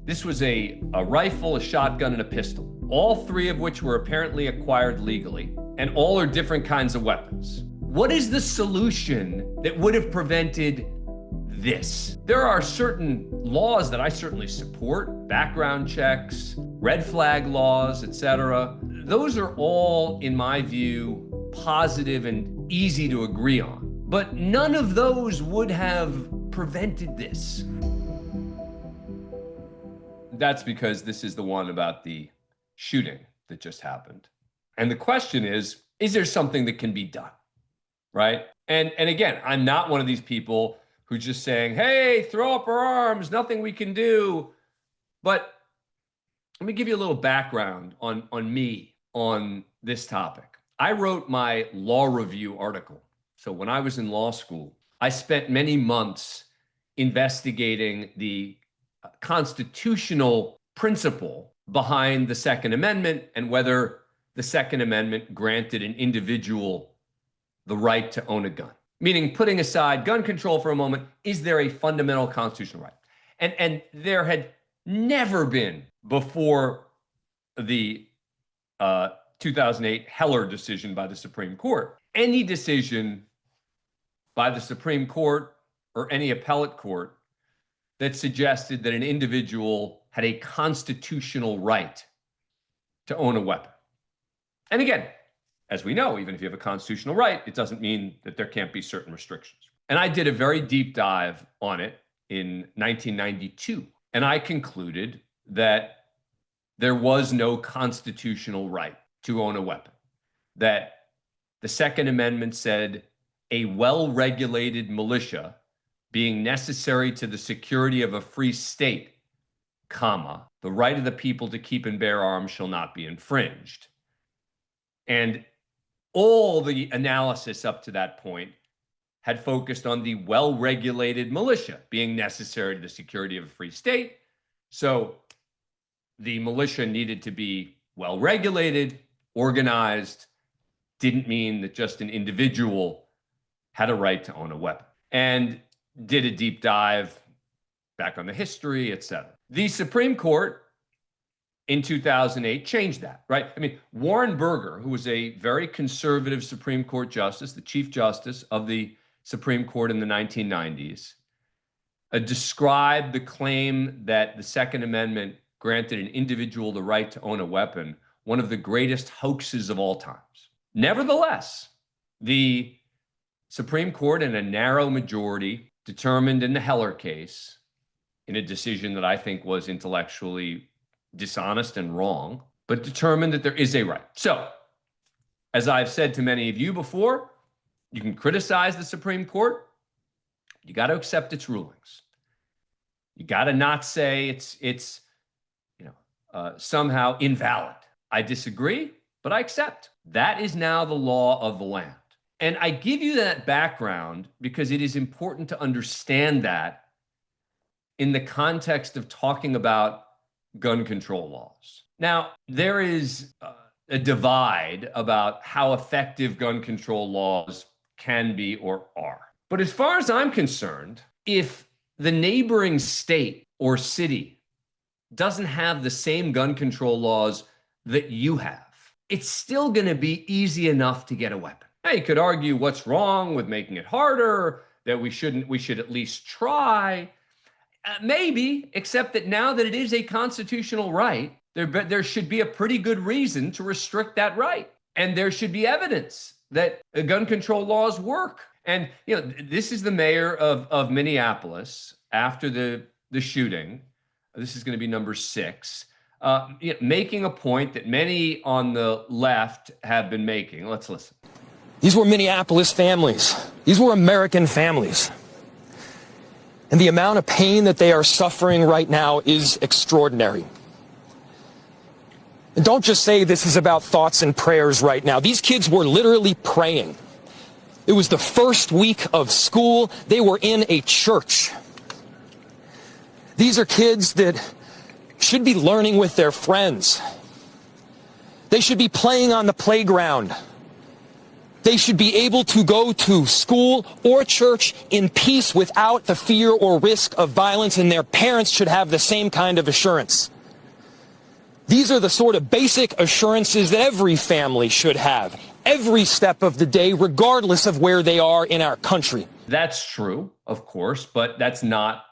This was a rifle, a shotgun, and a pistol, all three of which were apparently acquired legally, and all are different kinds of weapons. What is the solution that would have prevented this? There are certain laws that I certainly support, background checks, red flag laws, etc. Those are all, in my view, positive and easy to agree on. But none of those would have prevented this. That's because this is the one about the shooting that just happened. And the question is there something that can be done, right? And again, I'm not one of these people who's just saying, hey, throw up our arms, nothing we can do. But let me give you a little background on me on this topic. I wrote my law review article. So when I was in law school, I spent many months investigating the constitutional principle behind the Second Amendment and whether the Second Amendment granted an individual the right to own a gun. Meaning, putting aside gun control for a moment, is there a fundamental constitutional right? And there had never been, before the 2008 Heller decision by the Supreme Court, any decision by the Supreme Court or any appellate court that suggested that an individual had a constitutional right to own a weapon. And again, as we know, even if you have a constitutional right, it doesn't mean that there can't be certain restrictions. And I did a very deep dive on it in 1992, and I concluded that there was no constitutional right to own a weapon, that the Second Amendment said a well-regulated militia being necessary to the security of a free state, comma, the right of the people to keep and bear arms shall not be infringed. And all the analysis up to that point had focused on the well-regulated militia being necessary to the security of a free state. So the militia needed to be well-regulated, organized, didn't mean that just an individual had a right to own a weapon. And did a deep dive back on the history, etc. The Supreme Court in 2008 changed that, right? I mean, Warren Burger, who was a very conservative Supreme Court justice, the Chief Justice of the Supreme Court in the 1990s, described the claim that the Second Amendment granted an individual the right to own a weapon one of the greatest hoaxes of all times. Nevertheless, the Supreme Court, in a narrow majority, determined in the Heller case, in a decision that I think was intellectually dishonest and wrong, but determined that there is a right. So, as I've said to many of you before, you can criticize the Supreme Court. You got to accept its rulings. You got to not say it's somehow invalid. I disagree, but I accept. That is now the law of the land. And I give you that background because it is important to understand that in the context of talking about gun control laws. Now, there is a divide about how effective gun control laws can be or are. But as far as I'm concerned, if the neighboring state or city doesn't have the same gun control laws that you have, it's still going to be easy enough to get a weapon. Now, you could argue what's wrong with making it harder, that we should at least try. Maybe, except that now that it is a constitutional right, there should be a pretty good reason to restrict that right. And there should be evidence that gun control laws work. And this is the mayor of Minneapolis after the shooting. This is going to be number 6. Making a point that many on the left have been making. Let's listen. These were Minneapolis families. These were American families. And the amount of pain that they are suffering right now is extraordinary. And don't just say this is about thoughts and prayers right now. These kids were literally praying. It was the first week of school. They were in a church. These are kids that should be learning with their friends. They should be playing on the playground. They should be able to go to school or church in peace without the fear or risk of violence, and their parents should have the same kind of assurance. These are the sort of basic assurances that every family should have, every step of the day, regardless of where they are in our country. That's true, of course, but that's not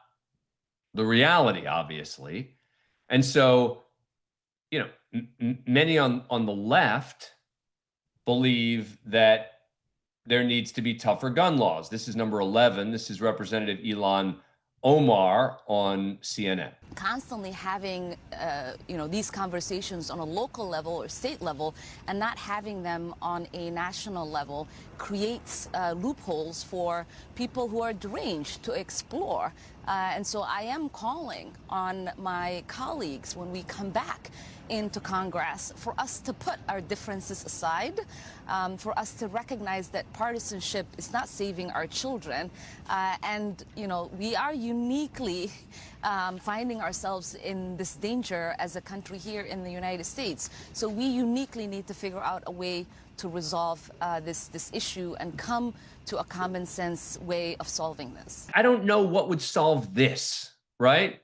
the reality, obviously. And so, many on the left believe that there needs to be tougher gun laws. This is number 11. This is Representative Ilhan Omar on CNN. Constantly having, these conversations on a local level or state level and not having them on a national level creates loopholes for people who are deranged to explore. And so I am calling on my colleagues when we come back into Congress for us to put our differences aside, for us to recognize that partisanship is not saving our children. And we are uniquely finding ourselves in this danger as a country here in the United States. So we uniquely need to figure out a way to resolve this issue and come to a common sense way of solving this. I don't know what would solve this, right?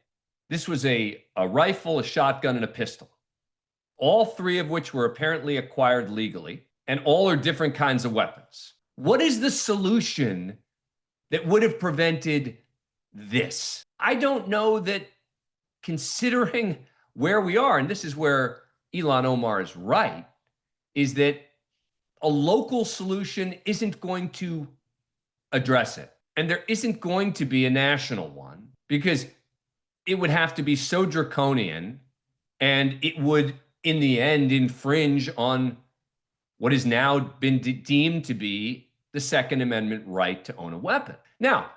This was a rifle, a shotgun, and a pistol, all three of which were apparently acquired legally, and all are different kinds of weapons. What is the solution that would have prevented this? I don't know that, considering where we are, and this is where Ilhan Omar is right, is that a local solution isn't going to address it. And there isn't going to be a national one, because it would have to be so draconian, and it would, in the end, infringe on what has now been deemed to be the Second Amendment right to own a weapon. Now,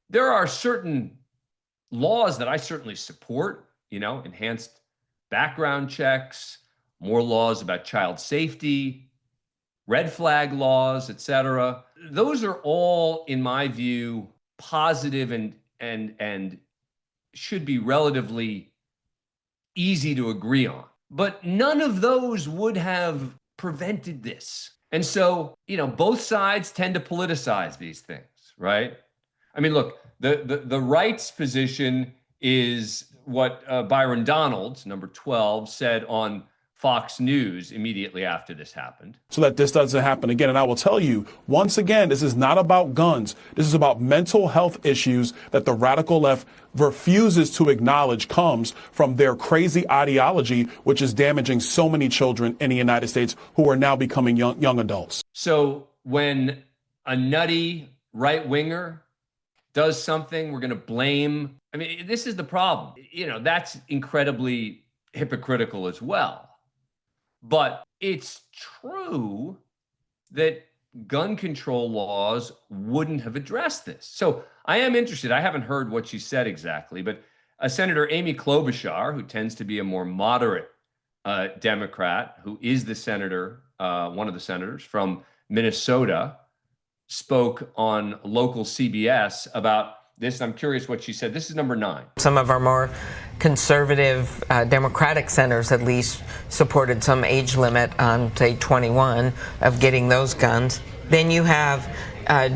there are certain laws that I certainly support, enhanced background checks, more laws about child safety, red flag laws, etc. Those are all, in my view, positive and should be relatively easy to agree on. But none of those would have prevented this. And so, both sides tend to politicize these things, right? I mean, look, the right's position is what Byron Donalds, number 12, said on Fox News immediately after this happened. So that this doesn't happen again. And I will tell you, once again, this is not about guns. This is about mental health issues that the radical left refuses to acknowledge comes from their crazy ideology, which is damaging so many children in the United States who are now becoming young adults. So when a nutty right-winger does something, we're going to blame. I mean, this is the problem. That's incredibly hypocritical as well. But it's true that gun control laws wouldn't have addressed this. So I am interested. I haven't heard what she said exactly, but Senator Amy Klobuchar, who tends to be a more moderate Democrat, who is the senator, one of the senators from Minnesota, spoke on local CBS about this. I'm curious what she said. This is number 9. Some of our more conservative Democratic senators at least supported some age limit on, say, 21 of getting those guns. Then you have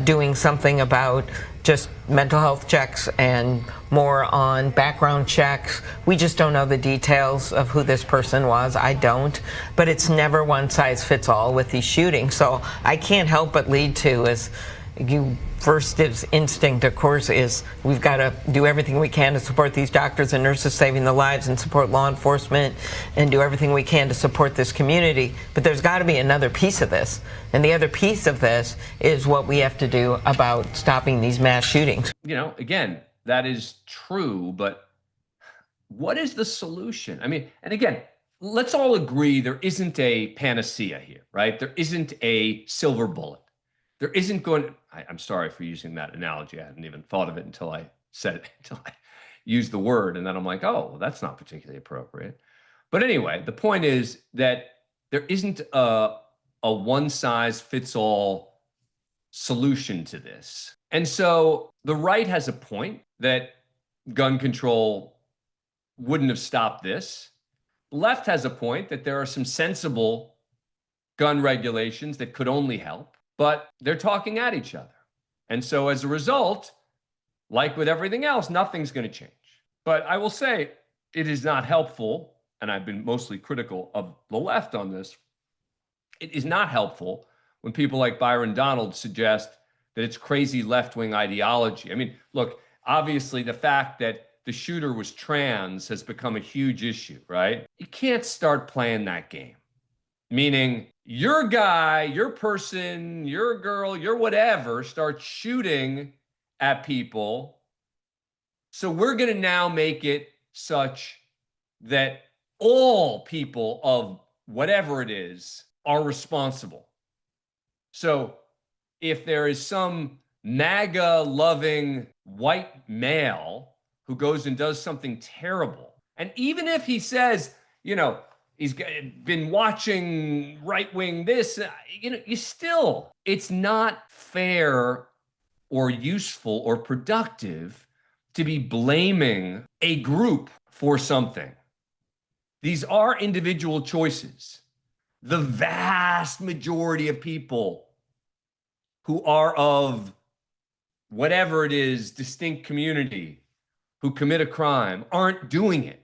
doing something about just mental health checks and more on background checks. We just don't know the details of who this person was. I don't. But it's never one size fits all with these shootings. So I can't help but lead to first instinct, of course, is we've got to do everything we can to support these doctors and nurses saving the lives and support law enforcement and do everything we can to support this community. But there's got to be another piece of this. And the other piece of this is what we have to do about stopping these mass shootings. Again, that is true, but what is the solution? I mean, and again, let's all agree there isn't a panacea here, right? There isn't a silver bullet. There isn't going. I'm sorry for using that analogy. I hadn't even thought of it until I said it, until I used the word. And then I'm like, oh, that's not particularly appropriate. But anyway, the point is that there isn't a one-size-fits-all solution to this. And so the right has a point that gun control wouldn't have stopped this. The left has a point that there are some sensible gun regulations that could only help. but they're talking at each other. And so as a result, like with everything else, nothing's going to change. But I will say it is not helpful, and I've been mostly critical of the left on this. It is not helpful when people like Byron Donald suggest that it's crazy left-wing ideology. I mean, look, obviously the fact that the shooter was trans has become a huge issue, right? You can't start playing that game. Meaning your guy, your person, your girl, your whatever starts shooting at people. So we're going to now make it such that all people of whatever it is are responsible. So if there is some MAGA loving white male who goes and does something terrible, and even if he says, you know, he's been watching right-wing this, you know, it's not fair or useful or productive to be blaming a group for something. These are individual choices. The vast majority of people who are of whatever it is, distinct community, who commit a crime, aren't doing it